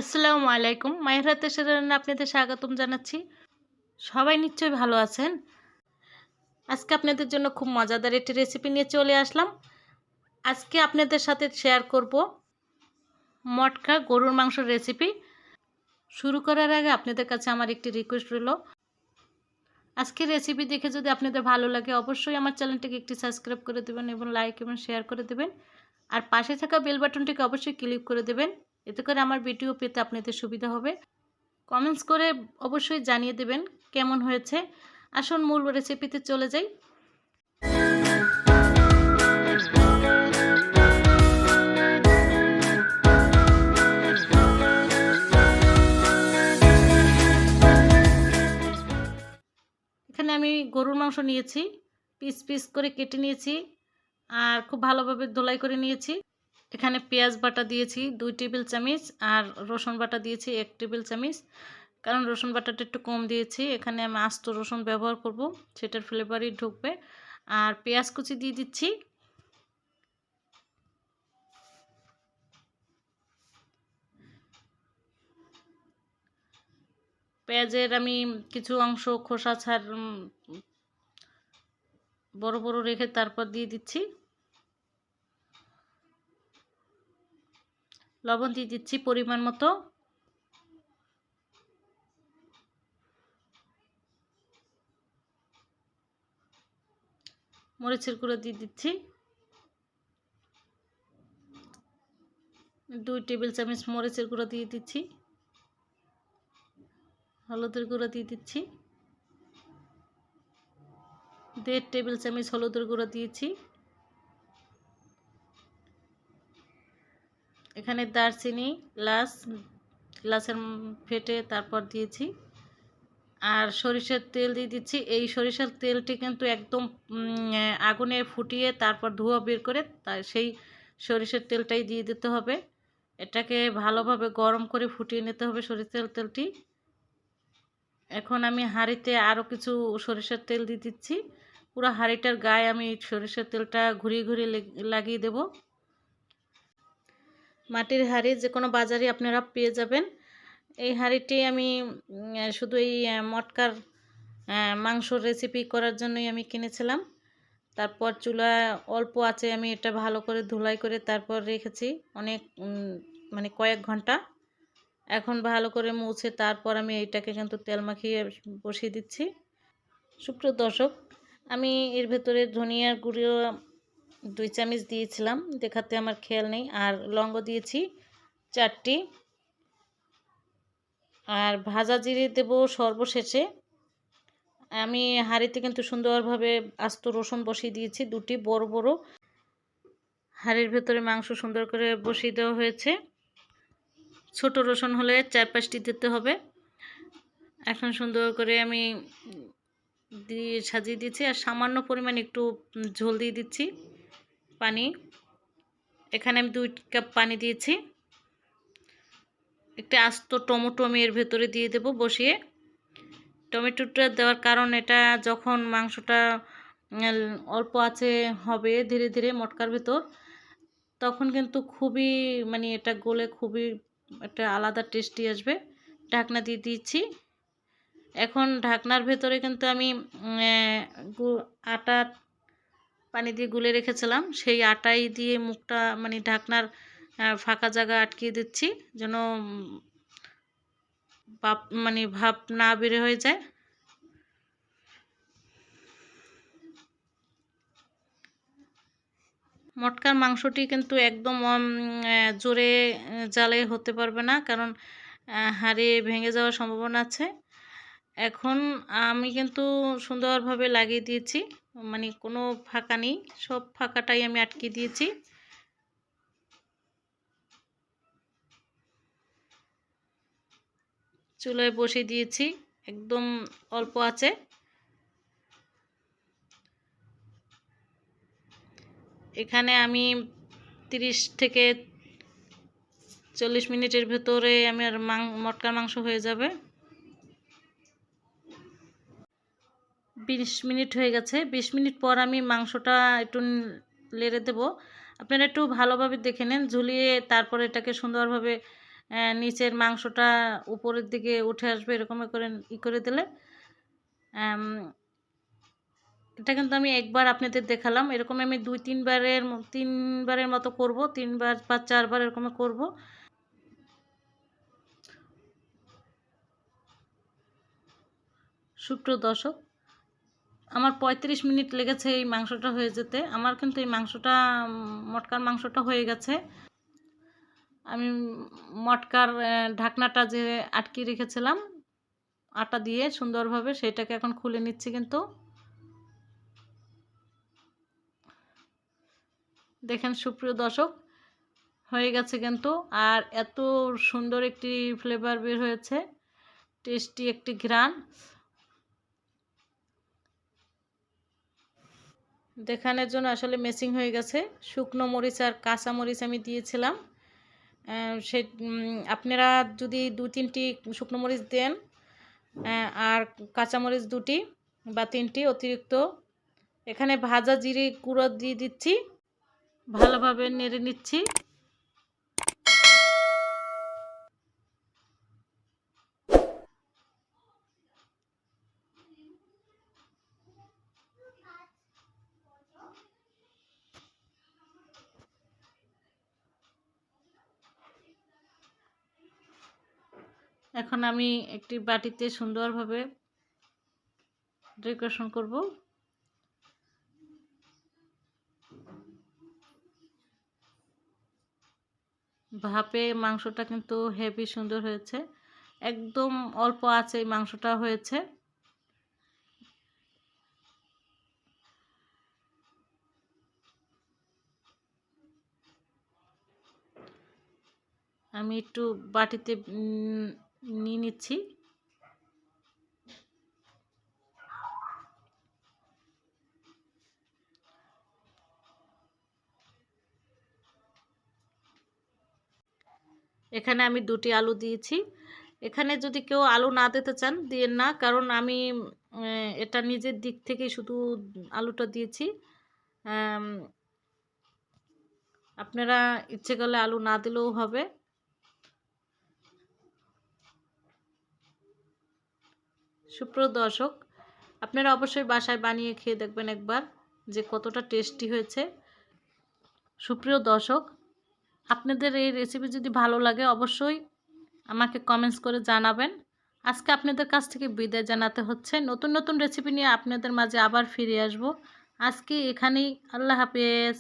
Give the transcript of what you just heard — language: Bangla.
আসসালামু আলাইকুম। মায়ের হাতের রান্না আপনাদের স্বাগতম জানাচ্ছি। সবাই নিশ্চয়ই ভালো আছেন। আজকে আপনাদের জন্য খুব মজাদার একটি রেসিপি নিয়ে চলে আসলাম। আজকে আপনাদের সাথে শেয়ার করব মটকা গরুর মাংসের রেসিপি। শুরু করার আগে আপনাদের কাছে আমার একটি রিকোয়েস্ট রইল। আজকের রেসিপি দেখে যদি আপনাদের ভালো লাগে অবশ্যই আমার চ্যানেলটিকে একটি সাবস্ক্রাইব করে দেবেন এবং লাইক এবং শেয়ার করে দেবেন। আর পাশে থাকা বেল বাটনটিকে অবশ্যই ক্লিক করে দেবেন। এতে করে আমার ভিডিও পেতে আপনাদের সুবিধা হবে। কমেন্টস করে অবশ্যই জানিয়ে দেবেন কেমন হয়েছে। আসুন মূল রেসিপিতে চলে যাই। এখানে আমি গরুর মাংস নিয়েছি, পিস পিস করে কেটে নিয়েছি আর খুব ভালোভাবে ধোলাই করে নিয়েছি। এখানে পেঁয়াজ বাটা দিয়েছি 2 টেবিল চামচ আর রসুন বাটা দিয়েছি 1 টেবিল চামচ, কারণ রসুন বাটাটা একটু কম দিয়েছি। এখানে আমি আস্ত রসুন ব্যবহার করব, সেটার ফ্লেভারই ঢুকবে। আর পেঁয়াজ কুচি দিয়ে দিচ্ছি। পেঁয়াজের আমি কিছু অংশ খোসা ছাড় বড় বড় রেখে তারপর দিয়ে দিচ্ছি। লবণ দিয়ে দিচ্ছি পরিমাণ মতো। মরিচের গুঁড়ো দিয়ে দিচ্ছি 2 টেবিল চামচ মরিচের গুঁড়ো দিয়ে দিচ্ছি। হলুদের গুঁড়ো দিয়ে দিচ্ছি 1.5 টেবিল চামচ হলুদের গুঁড়ো দিয়েছি। এখানে দারচিনি এলাচের ফেটে তারপর দিয়েছি। আর সরিষার তেল দিয়ে দিচ্ছি। এই সরিষার তেলটি কিন্তু একদম আগুনে ফুটিয়ে তারপর ধোঁয়া বের করে সেই সরিষার তেলটাই দিয়ে দিতে হবে। এটাকে ভালোভাবে গরম করে ফুটিয়ে নিতে হবে সরিষার তেলটি। এখন আমি হাঁড়িতে আরও কিছু সরিষার তেল দিয়ে দিচ্ছি। পুরো হাঁড়িটার গায়ে আমি সরিষার তেলটা ঘুরিয়ে ঘুরিয়ে লাগিয়ে দেব। মাটির হাঁড়ি যে কোনো বাজারে আপনারা পেয়ে যাবেন। এই হাঁড়িটি আমি শুধু এই মটকার মাংসর রেসিপি করার জন্যই আমি কিনেছিলাম। তারপর চুলা অল্প আঁচে আমি এটা ভালো করে ধুলাই করে তারপর রেখেছি অনেক মানে কয়েক ঘন্টা। এখন ভালো করে মুছে তারপর আমি এইটাকে কিন্তু তেল মাখিয়ে বসিয়ে দিচ্ছি। সুপ্রিয় দর্শক, আমি এর ভেতরে ধনিয়ার গুঁড়ো 2 চামচ দিয়েছিলাম, দেখাতে আমার খেয়াল নেই। আর লবঙ্গ দিয়েছি 4টি। আর ভাজা জিরে দেব সর্বশেষে। আমি হাঁড়িতে কিন্তু সুন্দরভাবে আস্ত রসুন বসিয়ে দিয়েছি 2টি বড় বড়। হাঁড়ির ভেতরে মাংস সুন্দর করে বসিয়ে দেওয়া হয়েছে। ছোট রসুন হলে 4-5টি দিতে হবে। এখন সুন্দর করে আমি দিয়ে সাজিয়ে দিচ্ছি। আর সামান্য পরিমাণ একটু ঝোল দিয়ে দিচ্ছি পানি। এখানে আমি 2 কাপ পানি দিয়েছি। একটা আস্ত টমেটো আমি এর ভেতরে দিয়ে দেব বসিয়ে। টমেটোটা দেওয়ার কারণ এটা যখন মাংসটা অল্প আঁচে হবে ধীরে ধীরে মটকার ভেতর, তখন কিন্তু খুবই মানে এটা গলে খুবই একটা আলাদা টেস্টি আসবে। ঢাকনা দিয়ে দিচ্ছি। এখন ঢাকনার ভেতরে কিন্তু আমি আটা পানি দিয়ে গুলে রেখেছিলাম, সেই আটাই দিয়ে মুখটা মানে ঢাকনার ফাঁকা জায়গা আটকিয়ে দিচ্ছি যেন ভাপ না বের হয়ে যায়। মটকার মাংসটি কিন্তু একদম জোরে জ্বালে হতে পারবে না, কারণ হাড়ে ভেঙে যাওয়ার সম্ভাবনা আছে। এখন আমি কিন্তু সুন্দরভাবে লাগিয়ে দিয়েছি, মানে কোনো ফাঁকা নেই, সব ফাঁকাটাই আমি আটকে দিয়েছি। চুলায় বসিয়ে দিয়েছি একদম অল্প আছে। এখানে আমি 30 থেকে 40 মিনিটের ভেতরে আমার মটকার মাংস হয়ে যাবে। 20 মিনিট হয়ে গেছে। 20 মিনিট পর আমি মাংসটা একটু নেড়ে দেব। আপনারা একটু ভালোভাবে দেখে নেন, ঝুলিয়ে তারপর এটাকে সুন্দরভাবে নিচের মাংসটা উপরের দিকে উঠে আসবে, এরকম করে দিলে। এটা কিন্তু আমি একবার আপনাদের দেখালাম, এরকম আমি 3বারের মতো করব, 3বার বা 4বার এরকম করব। সুপ্রিয় দর্শক, আমার 35 মিনিট লেগেছে এই মাংসটা হয়ে যেতে। আমার কিন্তু এই মাংসটা মটকার মাংসটা হয়ে গেছে। আমি মটকার ঢাকনাটা যে আটকে রেখেছিলাম আটা দিয়ে সুন্দরভাবে, সেটাকে এখন খুলে নিচ্ছি। কিন্তু দেখেন সুপ্রিয় দর্শক, হয়ে গেছে কিন্তু। আর এত সুন্দর একটি ফ্লেভার বের হয়েছে, টেস্টি একটি ঘ্রাণ। দেখানোর জন্য আসলে মেসিং হয়ে গেছে। শুকনো মরিচ আর কাঁচা মরিচ আমি দিয়েছিলাম। সে আপনারা যদি 2-3টি শুকনো মরিচ দেন আর কাঁচামরিচ 2টি বা 3টি অতিরিক্ত। এখানে ভাজা জিরে গুঁড়ো দিয়ে দিচ্ছি, ভালোভাবে নেড়ে নিচ্ছি। এখন আমি একটি বাটিতে সুন্দরভাবে ডেকোরেশন করব। ভাপে মাংসটা কিন্তু হেভি সুন্দর হয়েছে, একদম অল্প আছে এই মাংসটা হয়েছে। আমি একটু বাটিতে নিয়ে নিচ্ছি। এখানে আমি 2টি আলু দিয়েছি। এখানে যদি কেউ আলু না দিতে চান দিয়েন না, কারণ আমি এটা নিজের দিক থেকে শুধু আলুটা দিয়েছি। আপনারা ইচ্ছে করলে আলু না দিলেও হবে। সুপ্রিয় দর্শক, আপনারা অবশ্যই বাসায় বানিয়ে খেয়ে দেখবেন একবার যে কতটা টেস্টি হয়েছে। সুপ্রিয় দর্শক, আপনাদের এই রেসিপি যদি ভালো লাগে অবশ্যই আমাকে কমেন্টস করে জানাবেন। আজকে আপনাদের কাছ থেকে বিদায় জানাতে হচ্ছে। নতুন নতুন রেসিপি নিয়ে আপনাদের মাঝে আবার ফিরে আসব। আজকে এখানেই, আল্লাহ হাফেজ।